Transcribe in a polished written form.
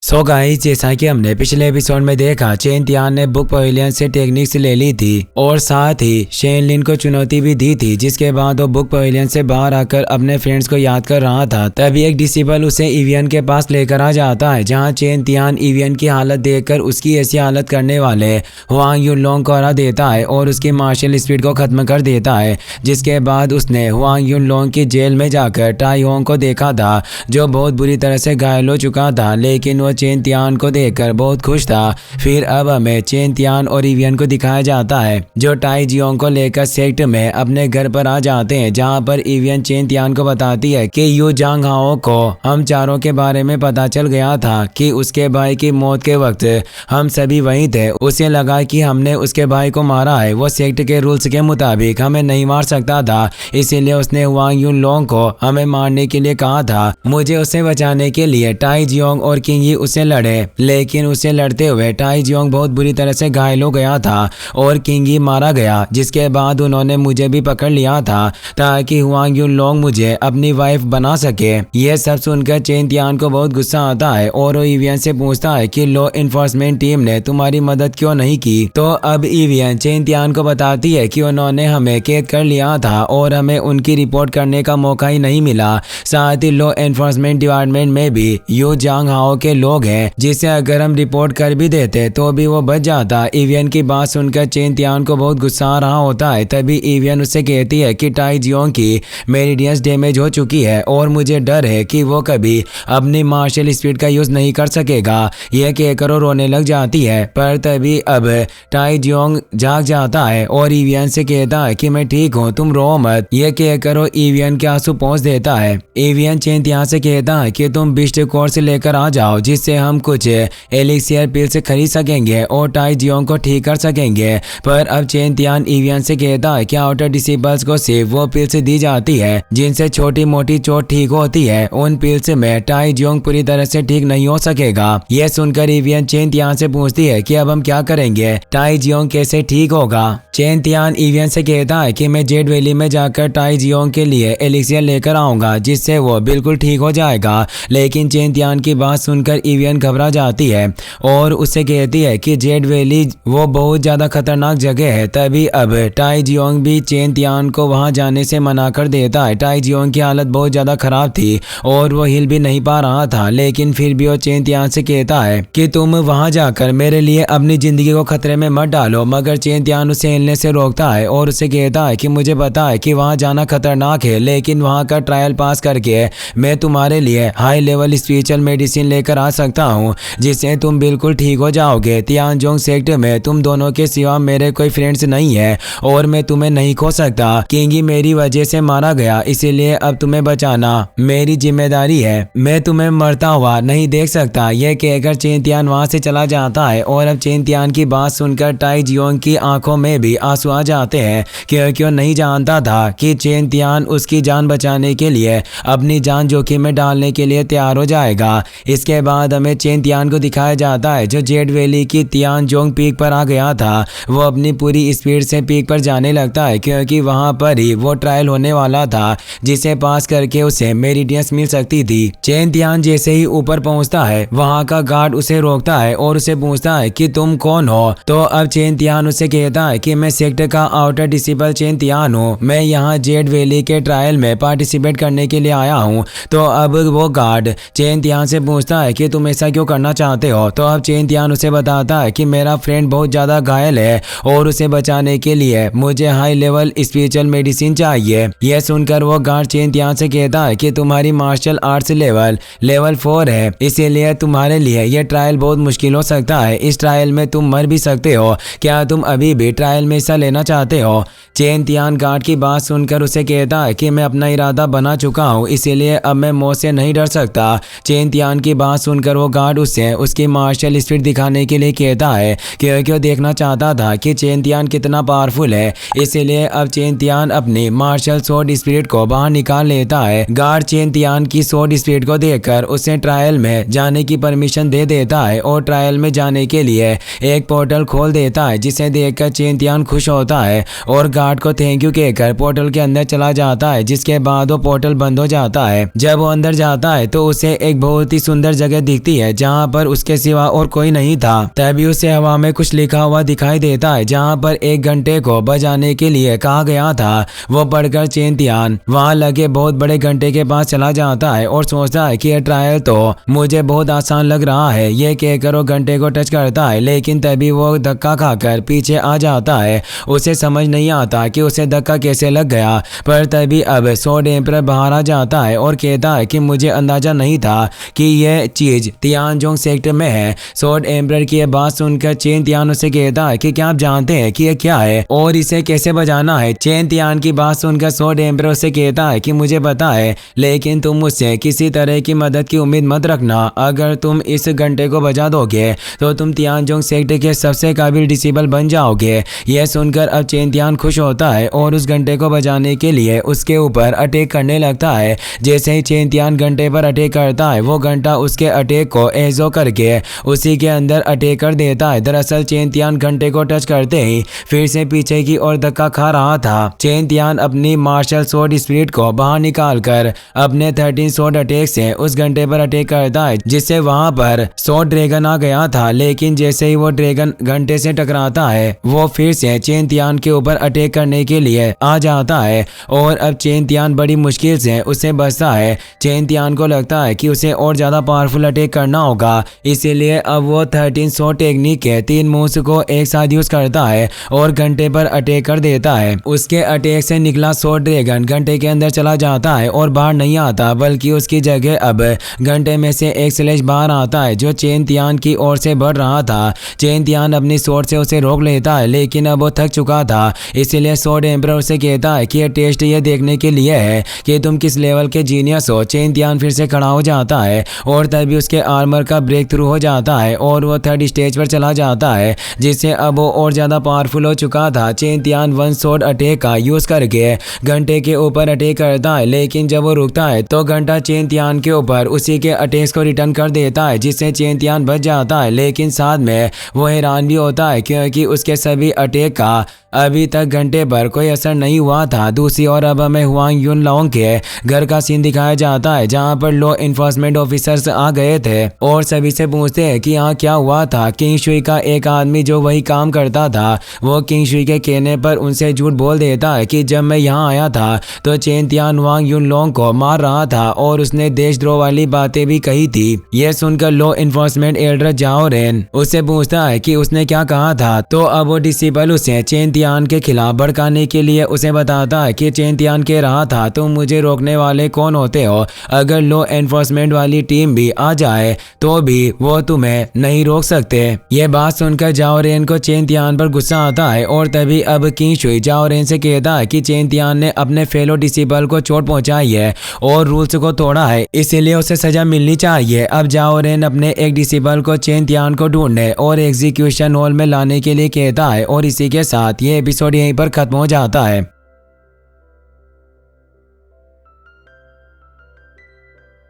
So guys, जैसा कि हमने पिछले एपिसोड में देखा, चेन तियान ने बुक पवेलियन से टेक्निक्स ले ली थी और साथ ही शेन लिन को चुनौती भी दी थी, जिसके बाद वो बुक पवेलियन से बाहर आकर अपने फ्रेंड्स को याद कर रहा था। तभी एक डिसिबल उसे इवियन के पास लेकर आ जाता है, जहां चेन तियान इवियन की हालत देखकर उसकी ऐसी हालत करने वाले हुआंग युनलोंग को हरा देता है और उसकी मार्शल स्पीड को खत्म कर देता है। जिसके बाद उसने हुआंग युनलोंग की जेल में जाकर टाई होंग को देखा था, जो बहुत बुरी तरह से घायल हो चुका था, लेकिन चेन तियान को देखकर बहुत खुश था। फिर अब हमें चेन तियान और इवियन को दिखाया जाता है, जो टाई जियोंग को लेकर सेक्ट में अपने घर पर आ जाते हैं, जहां पर इवियन चेन तियान को बताती है कि यू जांग हाओ को हम चारों के बारे में पता चल गया था कि उसके भाई की मौत के वक्त हम सभी वहीं थे। उसे लगा कि हमने उसके भाई को मारा है। वो सेक्ट के रूल्स के मुताबिक हमें नहीं मार सकता था, इसीलिए उसने हुआंग युनलोंग को हमें मारने के लिए कहा था। मुझे उसे बचाने के लिए टाई जियोंग और किंग यी उससे लड़े, लेकिन उसे लड़ते हुए टाई जियोंग बहुत बुरी तरह से घायल हो गया था और किंग यी मारा गया। जिसके बाद उन्होंने मुझे भी पकड़ लिया था ताकि हुआंग युनलोंग मुझे अपनी वाइफ बना सके। यह सब सुनकर चेन तियान को बहुत गुस्सा आता है और वो इवियन से पूछता है कि लॉ एनफोर्समेंट टीम ने तुम्हारी मदद क्यों नहीं की। तो अब इवियन चेन तियान को बताती है कि उन्होंने हमें कैद कर लिया था और हमें उनकी रिपोर्ट करने का मौका ही नहीं मिला। साथ ही लॉ एनफोर्समेंट डिपार्टमेंट में भी यू जांग हाओ के लोग हैं, जिसे अगर हम रिपोर्ट कर भी देते तो भी वो बच जाता। इवियन की बात सुनकर चेन तियान को बहुत गुस्सा आ रहा होता है। तभी इवियन उससे कहती है कि टाई जियोंग की मेरिडियंस डैमेज हो चुकी है और मुझे डर है कि वो कभी अपनी मार्शल स्पीड का यूज नहीं कर सकेगा। यह कहकर वो रोने लग जाती है, पर तभी अब टाई जियोंग जाग जाता है और इवियन से कहता है कि मैं ठीक हूँ, तुम रो मत। यह कहकर वो इवियन के आंसू पोंछ देता है। इवियन चेन तियान से कहता है कि तुम बिस्ट कोर्स लेकर आ जाओ, जिससे हम कुछ एलिक्सियर पिल्स खरीद सकेंगे और टाई जियोंग को ठीक कर सकेंगे। पर अब चेन तियान इवियन से कहता है कि आउटर डिसिबल्स को सिर्फ वो पिल्स दी जाती है जिनसे छोटी मोटी चोट ठीक होती है। उन पिल्स में टाई जियोंग पूरी तरह से ठीक नहीं हो सकेगा। यह सुनकर इवियन चेन तियान से पूछती है कि अब हम क्या करेंगे, टाई जियोंग कैसे ठीक होगा। चेन तियान इवियन से कहता है कि मैं जेड वैली में जाकर टाई जियोंग के लिए एलिक्सियर लेकर आऊंगा, जिससे वो बिल्कुल ठीक हो जाएगा। लेकिन चेन तियान की बात सुनकर इवियन घबरा जाती है और उससे कहती है कि जेड वैली वो बहुत ज्यादा खतरनाक जगह है। तभी अब टाई जियोंग भी चेन तियान को वहां जाने से मना कर देता है। टाई जियोंग की हालत बहुत ज्यादा खराब थी और वो हिल भी नहीं पा रहा था, लेकिन फिर भी वो चेन तियान से कहता है कि तुम वहां जाकर मेरे लिए अपनी जिंदगी को खतरे में मत डालो। मगर चेन तियान उसे हिलने से रोकता है और उसे कहता है कि मुझे पता है कि वहां जाना खतरनाक है, लेकिन वहां का ट्रायल पास करके मैं तुम्हारे लिए हाई लेवल स्पिरिचुअल मेडिसिन लेकर आ सकता हूँ, जिससे तुम बिल्कुल ठीक हो जाओगे। तियानजोंग सेक्ट में तुम दोनों के सिवा मेरे कोई फ्रेंड्स नहीं है और मैं तुम्हें नहीं खो सकता। किंग यी मेरी वजह से मारा गया, इसीलिए अब तुम्हें बचाना मेरी जिम्मेदारी है। मैं तुम्हें मरता हुआ नहीं देख सकता। यह कहकर चेन तियान वहां से चला जाता है और अब चेन तियान की बात सुनकर टाई जियोंग की आंखों में भी आंसू आ जाते हैं, क्योंकि वो नहीं जानता था कि चेन तियान उसकी जान बचाने के लिए अपनी जान जोखिम में डालने के लिए तैयार हो जाएगा। इसके बाद हमें चेन तियान को दिखाया जाता है, जो जेड वैली की तियानजोंग पीक पर आ गया था। वो अपनी पूरी स्पीड से पीक पर जाने लगता है, क्योंकि वहां पर ही वो ट्रायल होने वाला था, जिसे पास करके उसे मेरिडियंस मिल सकती थी। चेन तियान जैसे ही ऊपर पहुंचता है, वहां का गार्ड उसे रोकता है और उसे पूछता है कि तुम कौन हो। तो अब चेन तियान उसे कहता है कि मैं सेक्ट का आउटर डिसिबल चेन तियान हूँ, मैं यहाँ जेड वैली के ट्रायल में पार्टिसिपेट करने के लिए आया हूँ। तो अब वो गार्ड चेन तियान से पूछता है कि तुम ऐसा क्यों करना चाहते हो। तो अब चेन तियान उसे बताता है कि मेरा फ्रेंड बहुत ज्यादा घायल है और उसे बचाने के लिए मुझे हाई लेवल स्पिरिचुअल मेडिसिन चाहिए। यह सुनकर वो गार्ड चेन तियान से कहता है कि तुम्हारी मार्शल आर्ट्स लेवल 4 है, इसीलिए तुम्हारे लिए यह ट्रायल बहुत मुश्किल हो सकता है। इस ट्रायल में तुम मर भी सकते हो। क्या तुम अभी भी ट्रायल में हिस्सा लेना चाहते हो। चेन तियान गार्ड की बात सुनकर उसे कहता है कि मैं अपना इरादा बना चुका हूँ, इसीलिए अब मैं मौत से नहीं डर सकता। चेन तियान की बात सुनकर वो गार्ड उससे उसकी मार्शल स्पीड दिखाने के लिए कहता है, क्योंकि वो देखना चाहता था कि चेन तियान कितना पावरफुल है। इसीलिए अब चेन तियान अपनी मार्शल स्वॉर्ड स्पिरिट को बाहर निकाल लेता है। गार्ड चेन तियान की स्वॉर्ड स्पिरिट को देखकर उसे ट्रायल में जाने की परमिशन दे देता है और ट्रायल में जाने के लिए एक पोर्टल खोल देता है, जिसे देखकर चेन तियान खुश होता है और गार्ड को थैंक यू कहकर पोर्टल के अंदर चला जाता है। जिसके बाद वो पोर्टल बंद हो जाता है। जब वो अंदर जाता है तो उसे एक बहुत ही सुंदर जगह दिख दिखती है जहाँ पर उसके सिवा और कोई नहीं था। तभी उसे हवा में कुछ लिखा हुआ दिखाई देता है जहाँ पर 1 घंटे को बजाने के लिए कहा गया था। वो पढ़कर चेन तियान वहाँ लगे बहुत बड़े घंटे के पास चला जाता है और सोचता है कि यह ट्रायल तो मुझे बहुत आसान लग रहा है। ये कहकर वो घंटे को टच करता है, लेकिन तभी वो धक्का खाकर पीछे आ जाता है। उसे समझ नहीं आता कि उसे धक्का कैसे लग गया, पर तभी अब सोड एम्परर बाहर आ जाता है और कहता है कि मुझे अंदाजा नहीं था कि यह चीज तियानजोंग सेक्टर में है। सोड एम्परर की यह बात सुनकर चेन तियान उसे कहता है कि क्या आप जानते हैं कि यह क्या है और इसे कैसे बजाना है। चेन तियान की बात सुनकर सोड एम्परर उसे कहता है कि मुझे पता है, लेकिन तुम मुझसे किसी तरह की मदद की उम्मीद मत रखना। अगर तुम इस घंटे को बजा दोगे तो तुम तियानजोंग सेक्टर के सबसे काबिल डिसेबल बन जाओगे। यह सुनकर अब चेन तियान खुश होता है और उस घंटे को बजाने के लिए उसके ऊपर अटैक करने लगता है। जैसे ही चेन तियान घंटे पर अटैक करता है, वो घंटा उसके अटैक को एजो करके उसी के अंदर अटैक कर देता है। दरअसल चेन तियान घंटे को टच करते ही फिर से पीछे की ओर धक्का खा रहा था। चेन तियान अपनी मार्शल स्वॉर्ड स्पिरिट को बाहर निकाल कर अपने 13 स्वॉर्ड अटैक से उस घंटे पर अटैक करता है, जिससे वहां पर स्वॉर्ड ड्रैगन आ गया था। लेकिन जैसे ही वो ड्रैगन घंटे से टकराता है, वो फिर से चेन तियान के ऊपर अटैक करने के लिए आ जाता है और अब चेन तियान बड़ी मुश्किल से उससे बचता है। चेन तियान को लगता है कि उसे और ज्यादा पावरफुल अटैक करना होगा, इसीलिए अब वो 13 स्वॉर्ड टेक्निक के 3 मूव्स को एक साथ यूज करता है और घंटे पर अटैक कर देता है। उसके अटैक से निकला स्वॉर्ड ड्रैगन घंटे के अंदर चला जाता है और बाहर नहीं आता, बल्कि उसकी जगह अब घंटे में से एक स्लेश बाहर आता है जो चेन तियान की ओर से बढ़ रहा था। चेन तियान अपनी स्वॉर्ड से उसे रोक लेता है, लेकिन अब वो थक चुका था, इसीलिए स्वॉर्ड एम्परर उसे कहता है कि यह टेस्ट ये देखने के लिए है कि तुम किस लेवल के जीनियस हो। चेन तियान फिर से खड़ा हो जाता है और तभी उसके आर्मर का ब्रेक थ्रू हो जाता है और वो 3rd स्टेज पर चला जाता है, जिससे अब वो और ज्यादा पावरफुल हो चुका था। चेन तियान 1 स्वॉर्ड अटैक का यूज करके घंटे के ऊपर अटैक करता है, लेकिन जब वो रुकता है तो घंटा चेन तियान के ऊपर उसी के अटैक्स को रिटर्न कर देता है, जिससे चेन तियान बच जाता है। लेकिन साथ में वो हैरान भी होता है क्योंकि उसके सभी अटैक का अभी तक घंटे पर कोई असर नहीं हुआ था। दूसरी ओर अब हमें हुआंग युन लॉन्ग के घर का सीन दिखाया जाता है, जहां पर लॉ एनफोर्समेंट ऑफिसर्स आ गए थे और सभी से पूछते हैं कि यहाँ क्या हुआ था। किंग शुई का एक आदमी जो वही काम करता था, वो किंग शुई के कहने पर उनसे झूठ बोल देता है कि जब मैं यहाँ आया था तो चेन तियान हुआंग युन लॉन्ग को मार रहा था और उसने देशद्रोह वाली बातें भी कही थी। यह सुनकर लॉ एनफोर्समेंट एल्डर जाओ रेन उससे पूछता है कि उसने क्या कहा था, तो अब वो डिसिबल उसे चेन तियान के खिलाफ भड़काने के लिए उसे बताता है कि चेन तियान कह रहा था तुम मुझे रोकने वाले कौन होते हो, अगर लॉ एनफोर्समेंट वाली टीम भी आ जाए तो भी वो तुम्हें नहीं रोक सकते। ये बात सुनकर जाओ रेन को चेन तियान पर गुस्सा आता है और तभी अब किंग शुई जाओ रेन से कहता है कि चेन तियान ने अपने फेलो डिसिबल को चोट पहुंचाई है और रूल्स को तोड़ा है, इसीलिए उसे सजा मिलनी चाहिए। अब जाओ रेन अपने एक डिसिबल को चेन तियान को ढूंढने और एग्जीक्यूशन हॉल में लाने के लिए कहता है और इसी के साथ ये एपिसोड यहीं पर खत्म हो जाता है।